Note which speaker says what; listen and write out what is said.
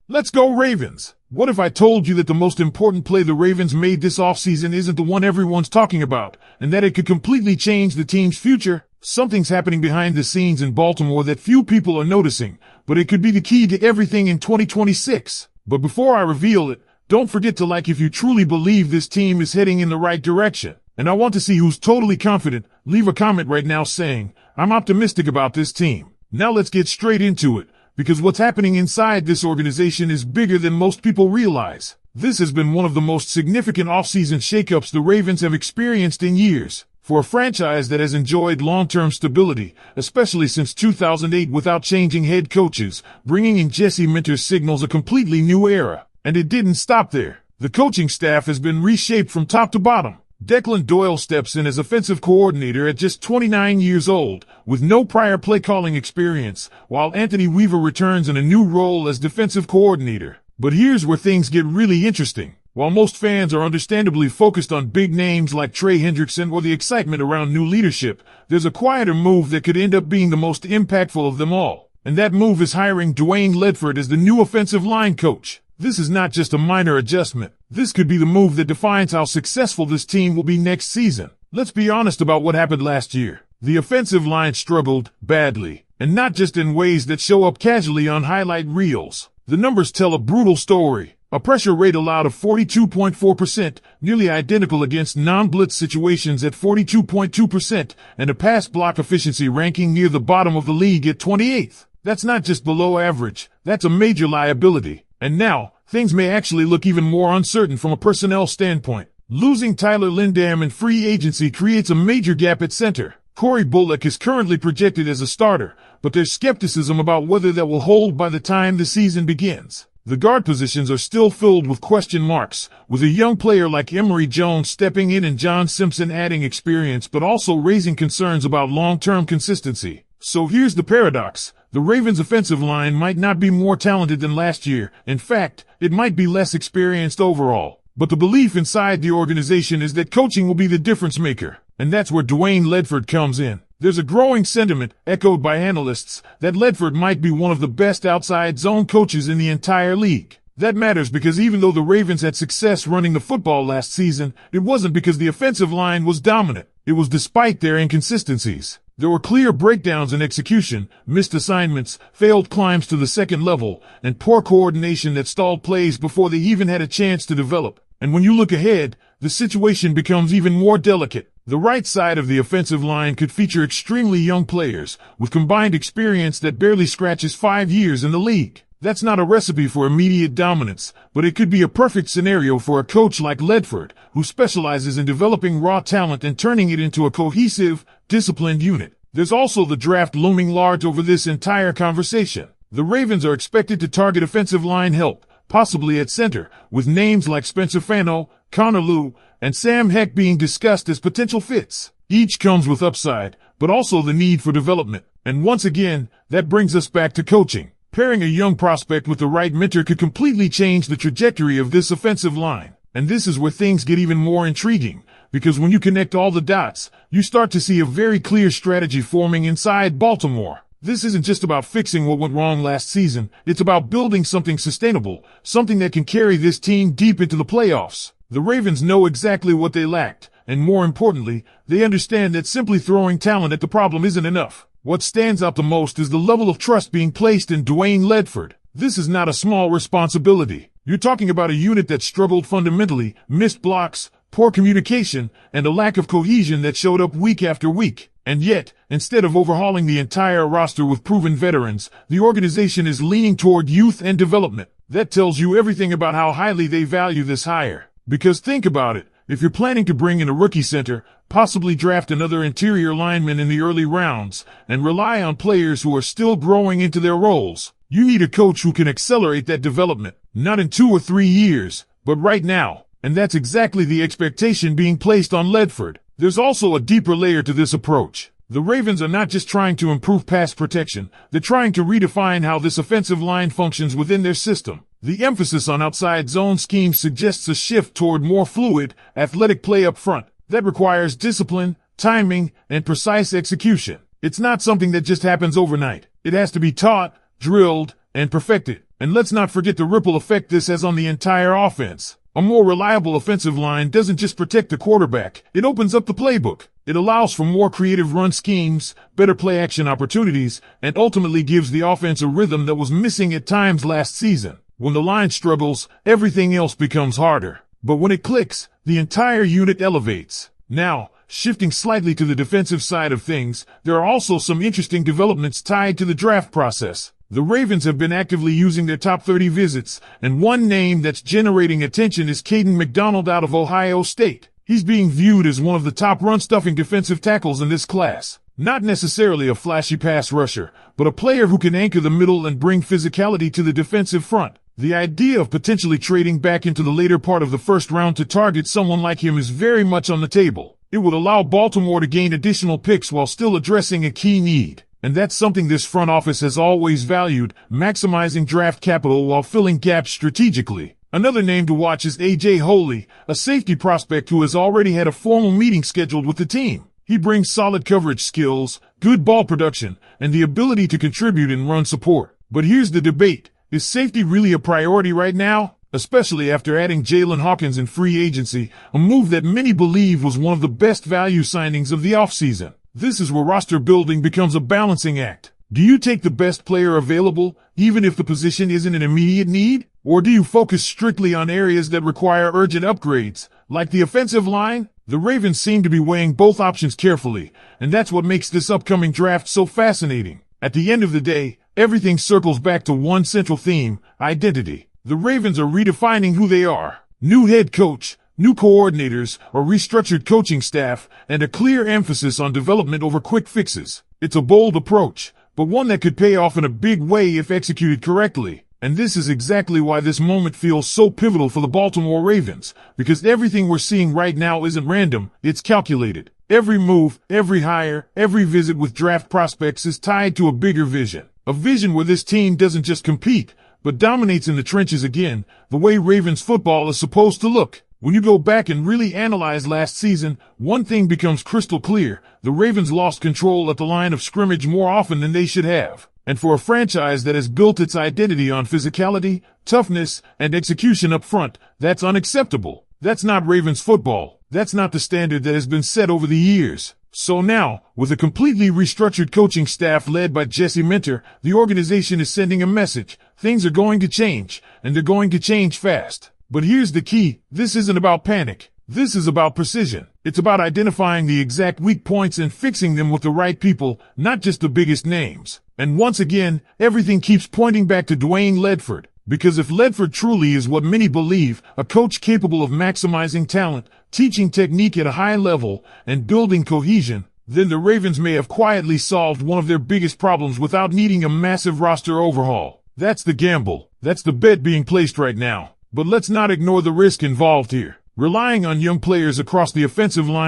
Speaker 1: Let's go Ravens! What if I told you that the most important play the Ravens made this offseason isn't the one everyone's talking about, and that it could completely change the team's future? Something's happening behind the scenes in Baltimore that few people are noticing, but it could be the key to everything in 2026. But before I reveal it, don't forget to like if you truly believe this team is heading in the right direction. And I want to see who's totally confident. Leave a comment right now saying, I'm optimistic about this team. Now let's get straight into it, because what's happening inside this organization is bigger than most people realize. This has been one of the most significant offseason shakeups the Ravens have experienced in years. For a franchise that has enjoyed long-term stability, especially since 2008 without changing head coaches, bringing in Jesse Minter signals a completely new era. And it didn't stop there. The coaching staff has been reshaped from top to bottom. Declan Doyle steps in as offensive coordinator at just 29 years old, with no prior play-calling experience, while Anthony Weaver returns in a new role as defensive coordinator. But here's where things get really interesting. While most fans are understandably focused on big names like Trey Hendrickson or the excitement around new leadership, there's a quieter move that could end up being the most impactful of them all. And that move is hiring Dwayne Ledford as the new offensive line coach. This is not just a minor adjustment. This could be the move that defines how successful this team will be next season. Let's be honest about what happened last year. The offensive line struggled badly, and not just in ways that show up casually on highlight reels. The numbers tell a brutal story. A pressure rate allowed of 42.4%, nearly identical against non-blitz situations at 42.2%, and a pass block efficiency ranking near the bottom of the league at 28th. That's not just below average, that's a major liability. And now, things may actually look even more uncertain from a personnel standpoint. Losing Tyler Lindam in free agency creates a major gap at center. Corey Bullock is currently projected as a starter, but there's skepticism about whether that will hold by the time the season begins. The guard positions are still filled with question marks, with a young player like Emory Jones stepping in and John Simpson adding experience but also raising concerns about long-term consistency. So here's the paradox. The Ravens' offensive line might not be more talented than last year. In fact, it might be less experienced overall. But the belief inside the organization is that coaching will be the difference maker. And that's where Dwayne Ledford comes in. There's a growing sentiment, echoed by analysts, that Ledford might be one of the best outside zone coaches in the entire league. That matters because even though the Ravens had success running the football last season, it wasn't because the offensive line was dominant. It was despite their inconsistencies. There were clear breakdowns in execution, missed assignments, failed climbs to the second level, and poor coordination that stalled plays before they even had a chance to develop. And when you look ahead, the situation becomes even more delicate. The right side of the offensive line could feature extremely young players, with combined experience that barely scratches 5 years in the league. That's not a recipe for immediate dominance, but it could be a perfect scenario for a coach like Ledford, who specializes in developing raw talent and turning it into a cohesive, disciplined unit. There's also the draft looming large over this entire conversation. The Ravens are expected to target offensive line help, possibly at center, with names like Spencer Fano, Connor Lew, and Sam Heck being discussed as potential fits. Each comes with upside, but also the need for development. And once again, that brings us back to coaching. Pairing a young prospect with the right mentor could completely change the trajectory of this offensive line. And this is where things get even more intriguing, because when you connect all the dots, you start to see a very clear strategy forming inside Baltimore. This isn't just about fixing what went wrong last season, it's about building something sustainable, something that can carry this team deep into the playoffs. The Ravens know exactly what they lacked, and more importantly, they understand that simply throwing talent at the problem isn't enough. What stands out the most is the level of trust being placed in Dwayne Ledford. This is not a small responsibility. You're talking about a unit that struggled fundamentally, missed blocks, poor communication, and a lack of cohesion that showed up week after week. And yet, instead of overhauling the entire roster with proven veterans, the organization is leaning toward youth and development. That tells you everything about how highly they value this hire. Because think about it, if you're planning to bring in a rookie center, possibly draft another interior lineman in the early rounds, and rely on players who are still growing into their roles, you need a coach who can accelerate that development, not in 2 or 3 years, but right now. And that's exactly the expectation being placed on Ledford. There's also a deeper layer to this approach. The Ravens are not just trying to improve pass protection, they're trying to redefine how this offensive line functions within their system. The emphasis on outside zone schemes suggests a shift toward more fluid, athletic play up front. That requires discipline, timing, and precise execution. It's not something that just happens overnight. It has to be taught, drilled, and perfected. And let's not forget the ripple effect this has on the entire offense. A more reliable offensive line doesn't just protect the quarterback, it opens up the playbook. It allows for more creative run schemes, better play action opportunities, and ultimately gives the offense a rhythm that was missing at times last season. When the line struggles, everything else becomes harder. But when it clicks, the entire unit elevates. Now, shifting slightly to the defensive side of things, there are also some interesting developments tied to the draft process. The Ravens have been actively using their top 30 visits, and one name that's generating attention is Caden McDonald out of Ohio State. He's being viewed as one of the top run-stuffing defensive tackles in this class. Not necessarily a flashy pass rusher, but a player who can anchor the middle and bring physicality to the defensive front. The idea of potentially trading back into the later part of the first round to target someone like him is very much on the table. It would allow Baltimore to gain additional picks while still addressing a key need. And that's something this front office has always valued, maximizing draft capital while filling gaps strategically. Another name to watch is A.J. Holley, a safety prospect who has already had a formal meeting scheduled with the team. He brings solid coverage skills, good ball production, and the ability to contribute in run support. But here's the debate. Is safety really a priority right now? Especially after adding Jalen Hawkins in free agency, a move that many believe was one of the best value signings of the offseason. This is where roster building becomes a balancing act. Do you take the best player available, even if the position isn't an immediate need? Or do you focus strictly on areas that require urgent upgrades, like the offensive line? The Ravens seem to be weighing both options carefully, and that's what makes this upcoming draft so fascinating. At the end of the day, everything circles back to one central theme: identity. The Ravens are redefining who they are. New head coach, new coordinators, a restructured coaching staff, and a clear emphasis on development over quick fixes. It's a bold approach, but one that could pay off in a big way if executed correctly. And this is exactly why this moment feels so pivotal for the Baltimore Ravens, because everything we're seeing right now isn't random, it's calculated. Every move, every hire, every visit with draft prospects is tied to a bigger vision. A vision where this team doesn't just compete, but dominates in the trenches again, the way Ravens football is supposed to look. When you go back and really analyze last season, one thing becomes crystal clear: the Ravens lost control at the line of scrimmage more often than they should have. And for a franchise that has built its identity on physicality, toughness, and execution up front, that's unacceptable. That's not Ravens football. That's not the standard that has been set over the years. So now, with a completely restructured coaching staff led by Jesse Minter, the organization is sending a message. Things are going to change, and they're going to change fast. But here's the key: this isn't about panic. This is about precision. It's about identifying the exact weak points and fixing them with the right people, not just the biggest names. And once again, everything keeps pointing back to Dwayne Ledford. Because if Ledford truly is what many believe, a coach capable of maximizing talent, teaching technique at a high level, and building cohesion, then the Ravens may have quietly solved one of their biggest problems without needing a massive roster overhaul. That's the gamble. That's the bet being placed right now. But let's not ignore the risk involved here. Relying on young players across the offensive line